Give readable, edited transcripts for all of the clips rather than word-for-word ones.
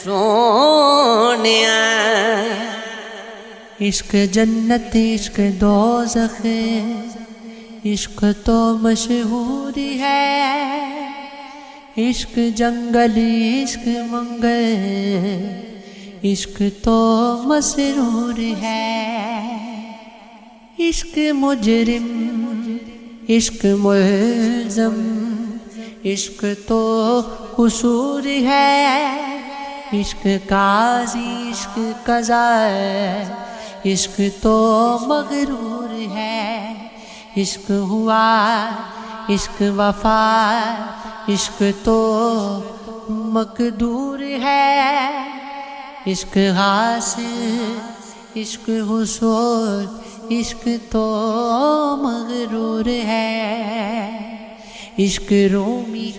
سونیا عشق جنت عشق دوزخ عشق تو مشہور ہے، عشق جنگل عشق منگل عشق تو مسرور ہے، عشق مجرم عشق ملزم عشق تو قصور ہے، عشق قاضی عشق قضا عشق تو مغرور ہے، عشق ہوا عشق وفا عشق تو مقدور ہے، عشق حاصل عشق حصول عشق تو مغرور ہے، عشق رومی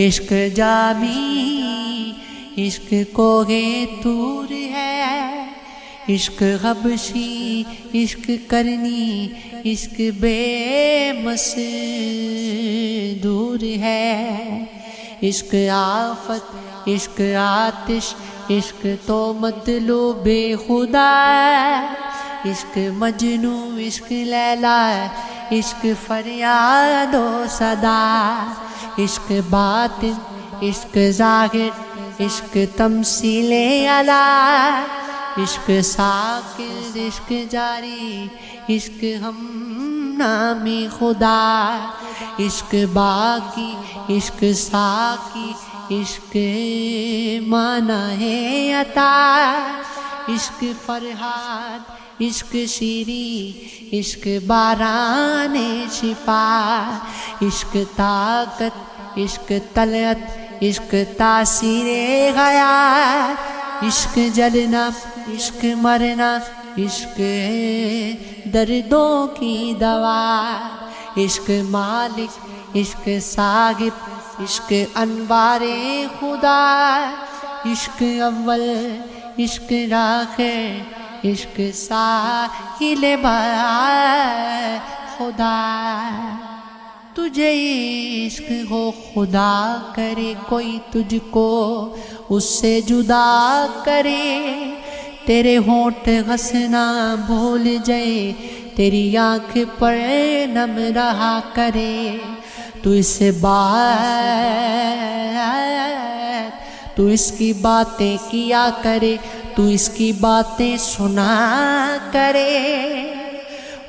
عشق جامی عشق کوہ طور ہے، عشق حبشی عشق کرنی عشق بے مس دور ہے، عشق آفت عشق آتش عشق تو مطلوب خدا، عشق مجنو عشق لیلا عشق فریاد و صدا، عشق باطن عشق ظاہر عشق تمثیل اعلی، عشق ساکر عشق جاری عشق ہم نامی خدا، عشق باقی عشق ساقی عشق مانا ہے عطا، عشق فرحات عشق شیری عشق باران شفا، عشق طاقت عشق طلعت عشق تاثیر حیات، عشق جلنا عشق مرنا عشق دردوں کی دوا، عشق مالک عشق صاحب عشق انوار خدا، عشق اول عشق آخر عشق ساحل بہار خدا، تجھے عشق ہو خدا کرے کوئی تجھ کو اس سے جدا کرے، تیرے ہونٹ ہنسنا بھول جائے تیری آنکھ پر نم رہا کرے، تو اس تو اس کی باتیں کیا کرے، تو اس کی باتیں سنا کرے،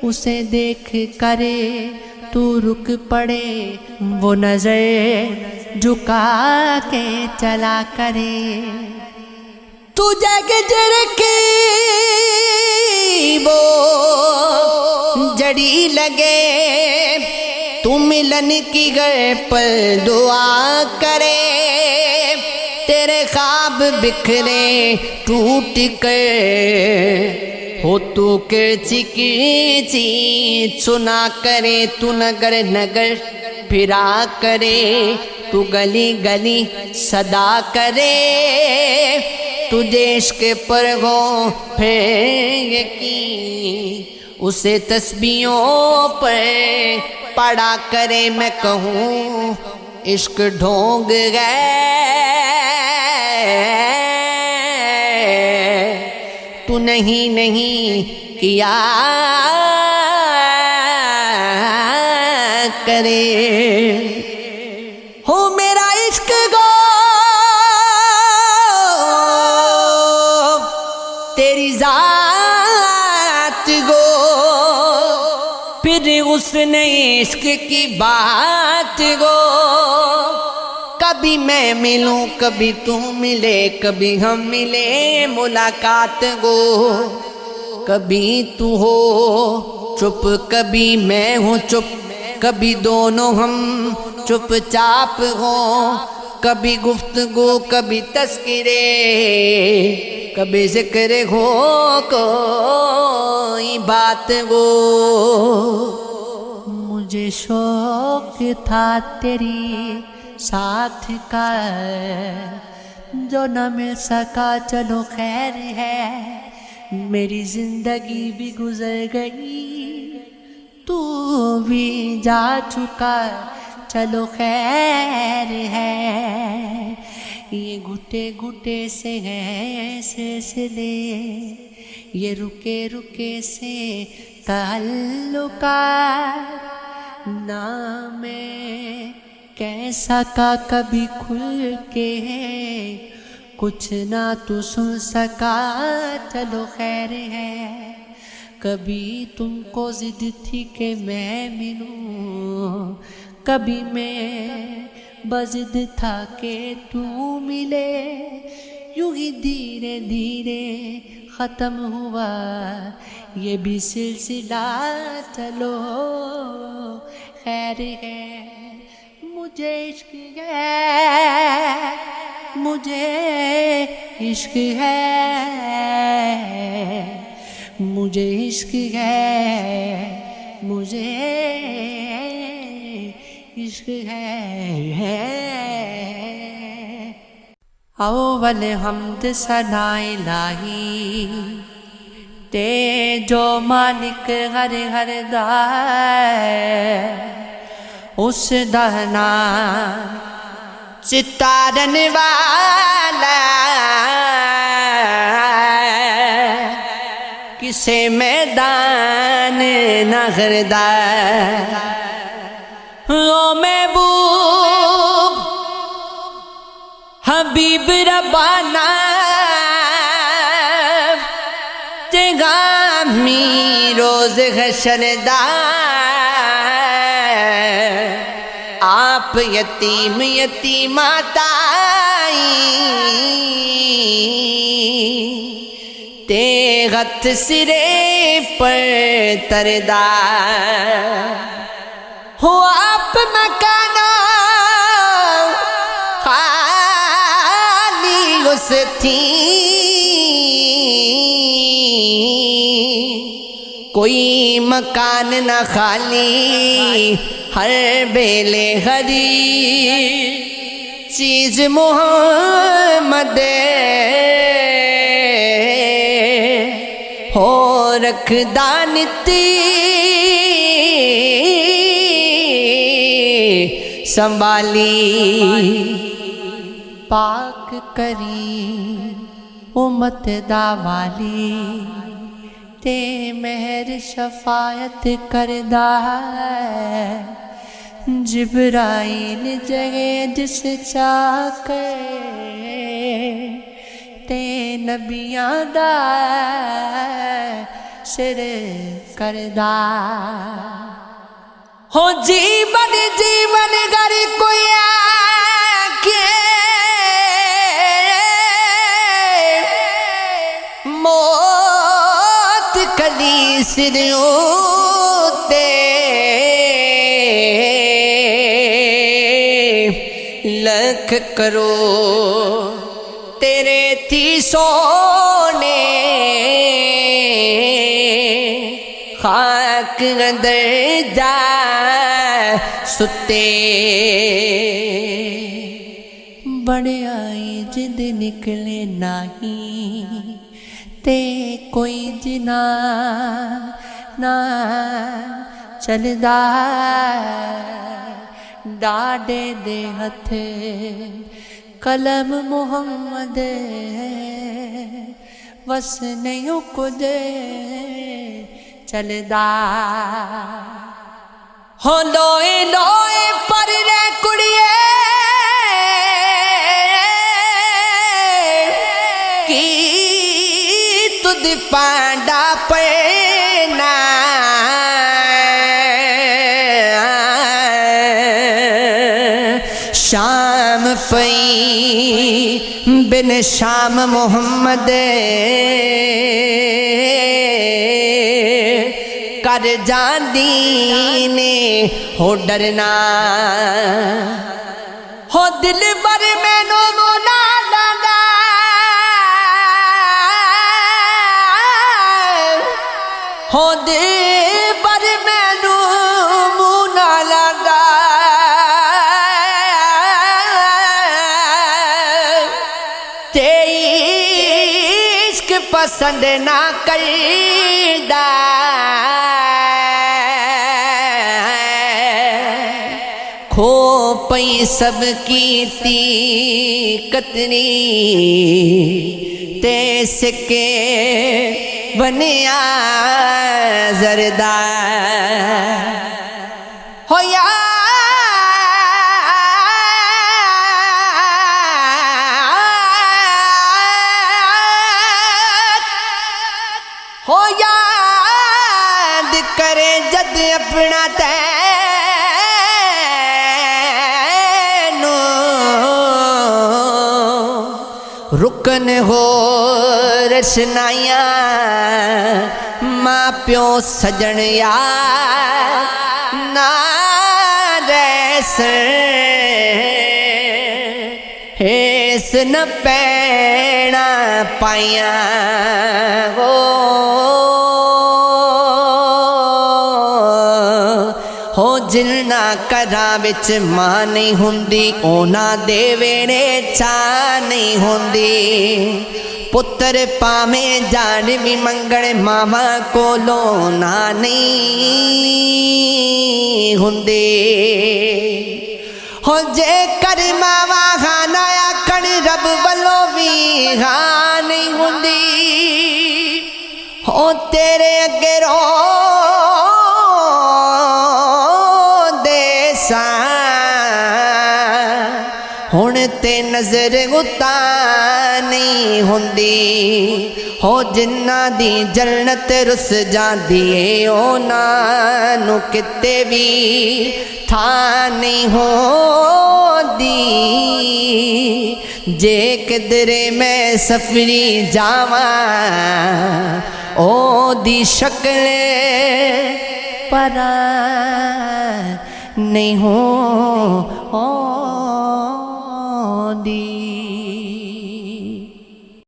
اسے دیکھ کرے تو رک پڑے وہ نظر جھکا کے چلا کرے، تو جگ جڑکے وہ جڑی لگے، تو ملن کی گھر پر دعا کرے، تیرے خواب بکھرے ٹوٹ کر ہو تو کرچی کرچی سنا کرے، تو نگر نگر پھرا کرے، تو گلی گلی صدا کرے، تجھے عشق پر ہو پھر یقین اسے تسبیحوں پر پڑا کرے، میں کہوں عشق ڈھونگ گئے تو نہیں کیا کرے، ہو میرا عشق گو تیری ذات گو، پھر اس نے عشق کی بات گو، کبھی میں ملوں کبھی تو ملے، کبھی ہم ملے ملاقات گو، کبھی تو ہو چپ کبھی میں ہوں چپ، کبھی دونوں ہم چپ چاپ ہوں، کبھی گفتگو کبھی تذکرے، کبھی ذکر ہو کوئی بات گو، مجھے شوق تھا تیری ساتھ کا جو نہ مل سکا، چلو خیر ہے میری زندگی بھی گزر گئی، تو بھی جا چکا چلو خیر ہے، یہ گھٹے گھٹے سے ہیں سلسلے، یہ رکے رکے سے تعلقات، نام کیسا کا کبھی کھل کے ہے، کچھ نہ تو سن سکا چلو خیر ہے، کبھی تم کو ضد تھی کہ میں ملوں، کبھی میں بضد تھا کہ تو ملے، یوں ہی دھیرے دھیرے ختم ہوا یہ بھی سلسلہ چلو خیر ہے، مجھے عشق ہے، مجھے عشق ہے، مجھے عشق ہے، مجھے عشق ہے۔ اول حمد ثنا الہی تے جو مالک ہر ہر دا اس دا نام ستارن والا، کسے میدان نہ غردا، او محبوب حبیب ربانا تیغامی روز حشر دا، آپ یتیم یتیمات تے غت سرے پر تردا، ہو آپ مکانہ خالی اس تھی، کوئی مکان نہ خالی، ہر بیلے ہری چیز محمد ہو رکھ دانتی سنبھالی، پاک کری امت دا والی تے مہر شفاعت کردہ، جبرائیل جگہ جس چاہ تے نبیاں دا سر کردہ، ہو جیون گر کوئی آکے موت کلی سریوں تے لکھ کرو تیرے تھی سونے، خاک اندر جا ستے، بڑے آئی جد نکلے نہیں تے کوئی جنا نہ چلدا، ڈاڈے دے ہتھ قلم محمد وس نہیں کچھ چلدا، ہو لوئے لوئے پر رہ کڑیے کی تد پانڈا پینا، شام پئی بن شام محمد کر جاندی نے ہو ڈرنا، ہو دل بر مینو مولا لانا، ہو دل بر مینو مولا لانا، عشق پسند نہ کردا، کھوپ پئی سب کیتی قطری تے سکے بنیا زردار ہو یا ہو یاد کرے جد اپنا تینو رکن ہو رشنائیاں ماں پیو سجن یار نہ ریسن ہیس نہ پینا پائیاں ہو جنہ کراں وچ ماں نہیں ہوندی اونا دے ویڑے چاہ نہیں ہوندی پتر پامیں جان بھی منگڑ ماما کولو نہ نہیں ہوندی ہو جے کر ماوا خانہ آکڑ رب والو بھی ہاں نہیں ہوندی ہو تیرے اگے رو ہن تے نظر اتا نہیں ہوندی ہو جنہ دی جنت رس جاندی اے اونا نو کتے بھی تھا نہیں ہوندی جے کدرے میں سفری جاواں او دی شکل پرا نہیں ہو دی